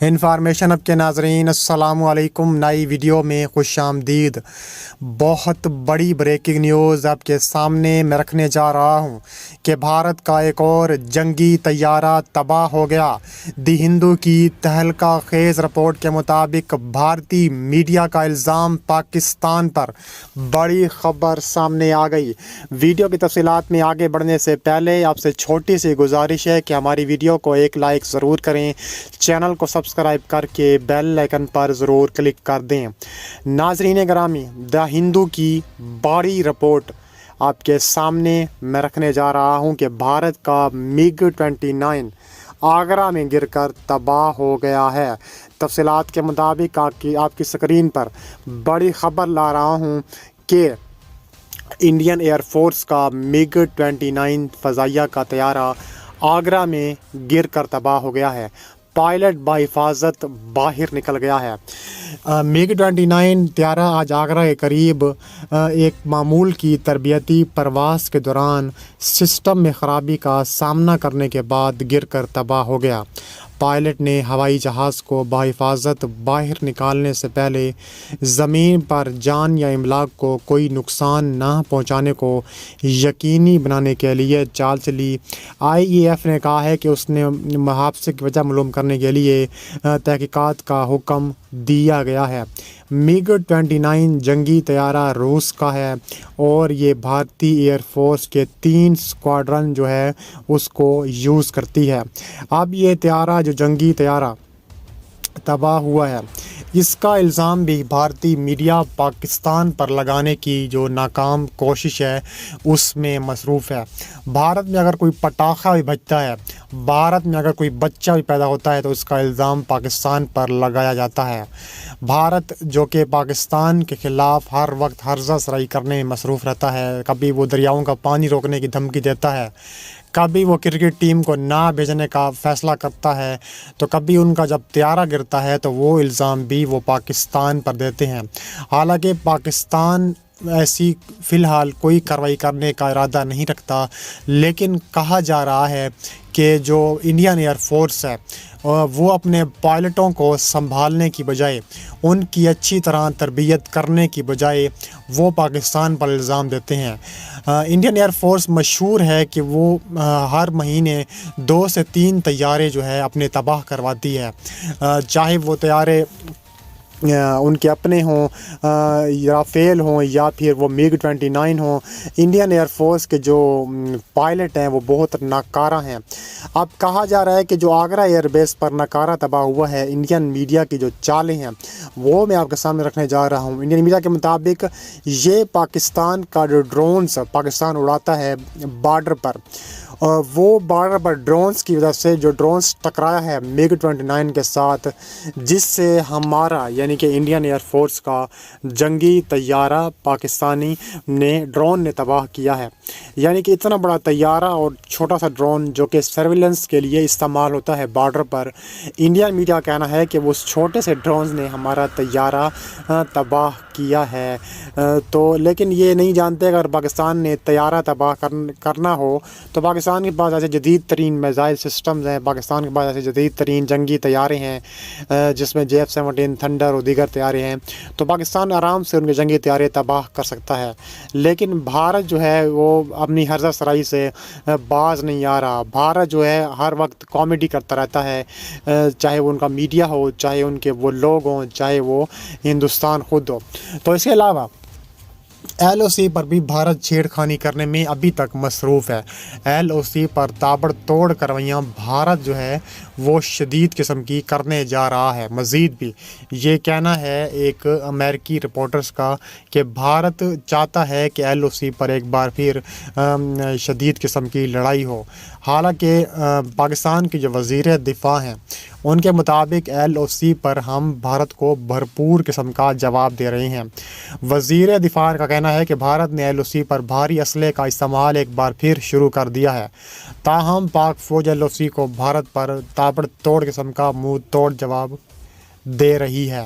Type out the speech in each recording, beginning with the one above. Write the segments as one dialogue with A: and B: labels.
A: Information اب کے ناظرین السلام علیکم، نئی ویڈیو میں خوش آمدید۔ بہت بڑی بریکنگ نیوز آپ کے سامنے میں رکھنے جا رہا ہوں کہ بھارت کا ایک اور جنگی طیارہ تباہ ہو گیا۔ دی ہندو کی تہلکہ خیز رپورٹ کے مطابق بھارتی میڈیا کا الزام پاکستان پر، بڑی خبر سامنے آ گئی۔ ویڈیو کی تفصیلات میں آگے بڑھنے سے پہلے آپ سے چھوٹی سی گزارش ہے کہ ہماری ویڈیو کو ایک لائک ضرور کریں، چینل کو سبسکرائب کر کے بیل آئیکن پر ضرور کلک کر دیں۔ ناظرین گرامی، دی ہندو کی بڑی رپورٹ آپ کے سامنے میں رکھنے جا رہا ہوں کہ بھارت کا میگ 29 آگرہ میں گر کر تباہ ہو گیا ہے۔ تفصیلات کے مطابق آپ کی سکرین پر بڑی خبر لا رہا ہوں کہ انڈین ایئر فورس کا میگ 29 فضائیہ کا طیارہ آگرہ میں گر کر تباہ ہو گیا ہے۔ پائلٹ بحفاظت باہر نکل گیا ہے۔ میگ 29 طیارہ آج آگرہ کے قریب ایک معمول کی تربیتی پرواز کے دوران سسٹم میں خرابی کا سامنا کرنے کے بعد گر کر تباہ ہو گیا۔ پائلٹ نے ہوائی جہاز کو بحفاظت باہر نکالنے سے پہلے زمین پر جان یا املاک کو کوئی نقصان نہ پہنچانے کو یقینی بنانے کے لیے چال چلی۔ IAF نے کہا ہے کہ اس نے حادثے کی وجہ معلوم کرنے کے لیے تحقیقات کا حکم دیا گیا ہے۔ میگ 29 جنگی طیارہ روس کا ہے اور یہ بھارتی ایئر فورس کے 3 اسکواڈرن جو ہے اس کو یوز کرتی ہے۔ اب یہ طیارہ جو جنگی طیارہ تباہ ہوا ہے، اس کا الزام بھی بھارتی میڈیا پاکستان پر لگانے کی جو ناکام کوشش ہے اس میں مصروف ہے۔ بھارت میں اگر کوئی پٹاخہ بھی بجتا ہے، بھارت میں اگر کوئی بچہ بھی پیدا ہوتا ہے تو اس کا الزام پاکستان پر لگایا جاتا ہے۔ بھارت جو کہ پاکستان کے خلاف ہر وقت ہرزہ سرائی کرنے میں مصروف رہتا ہے، کبھی وہ دریاؤں کا پانی روکنے کی دھمکی دیتا ہے، کبھی وہ کرکٹ ٹیم کو نہ بھیجنے کا فیصلہ کرتا ہے، تو کبھی ان کا جب طیارہ گرتا ہے تو وہ الزام بھی وہ پاکستان پر دیتے ہیں۔ حالانکہ پاکستان ایسی فی الحال کوئی کارروائی کرنے کا ارادہ نہیں رکھتا، لیکن کہا جا رہا ہے کہ جو انڈین ایئر فورس ہے وہ اپنے پائلٹوں کو سنبھالنے کی بجائے، ان کی اچھی طرح تربیت کرنے کی بجائے وہ پاکستان پر الزام دیتے ہیں۔ انڈین ایئر فورس مشہور ہے کہ وہ ہر مہینے 2 سے 3 طیارے جو ہے اپنے تباہ کرواتی ہے، چاہے وہ طیارے ان کے اپنے ہوں، رافیل ہوں یا پھر وہ میگ 29 ہوں۔ انڈین ایئر فورس کے جو پائلٹ ہیں وہ بہت ناکارہ ہیں۔ اب کہا جا رہا ہے کہ جو آگرہ ایئر بیس پر ناکارہ تباہ ہوا ہے، انڈین میڈیا کی جو چالیں ہیں وہ میں آپ کے سامنے رکھنے جا رہا ہوں۔ انڈین میڈیا کے مطابق یہ پاکستان کا جو ڈرونز پاکستان اڑاتا ہے بارڈر پر، وہ بارڈر پر ڈرونز کی وجہ سے جو ڈرونز ٹکرایا ہے میگ 29 کے ساتھ، جس سے ہمارا یعنی کہ انڈین ایئر فورس کا جنگی طیارہ پاکستانی ڈرون نے تباہ کیا ہے۔ یعنی کہ اتنا بڑا طیارہ اور چھوٹا سا ڈرون جو کہ سرویلنس کے لیے استعمال ہوتا ہے بارڈر پر، انڈین میڈیا کا کہنا ہے کہ وہ اس چھوٹے سے ڈرونز نے ہمارا طیارہ تباہ کیا ہے۔ تو لیکن یہ نہیں جانتے اگر پاکستان نے طیارہ تباہ کرنا ہو تو پاکستان کے پاس ایسے جدید ترین میزائل سسٹمز ہیں، پاکستان کے پاس ایسے جدید ترین جنگی طیارے ہیں جس میں JF-17 تھنڈر اور دیگر طیارے ہیں، تو پاکستان آرام سے ان کے جنگی طیارے تباہ کر سکتا ہے۔ لیکن بھارت جو ہے وہ اپنی ہرزہ سرائی سے باز نہیں آ رہا۔ بھارت جو ہے ہر وقت کامیڈی کرتا رہتا ہے، چاہے وہ ان کا میڈیا ہو، چاہے ان کے وہ لوگ ہوں، چاہے وہ ہندوستان خود ہو۔ تو اس کے علاوہ LOC پر بھی بھارت چھیڑ خانی کرنے میں ابھی تک مصروف ہے۔ LOC پر تابڑ توڑ کارروائیاں بھارت جو ہے وہ شدید قسم کی کرنے جا رہا ہے۔ مزید بھی یہ کہنا ہے ایک امریکی رپورٹرز کا کہ بھارت چاہتا ہے کہ LOC پر ایک بار پھر شدید قسم کی لڑائی ہو۔ حالانکہ پاکستان کے جو وزیر دفاع ہیں ان کے مطابق LOC پر ہم بھارت کو بھرپور قسم کا جواب دے رہے ہیں۔ وزیر دفاع کا کہنا ہے کہ بھارت نے LOC پر بھاری اسلحے کا استعمال ایک بار پھر شروع کر دیا ہے، تاہم پاک فوج LOC کو بھارت پر تابڑ توڑ قسم کا منہ توڑ جواب دے رہی ہے۔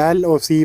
A: LOC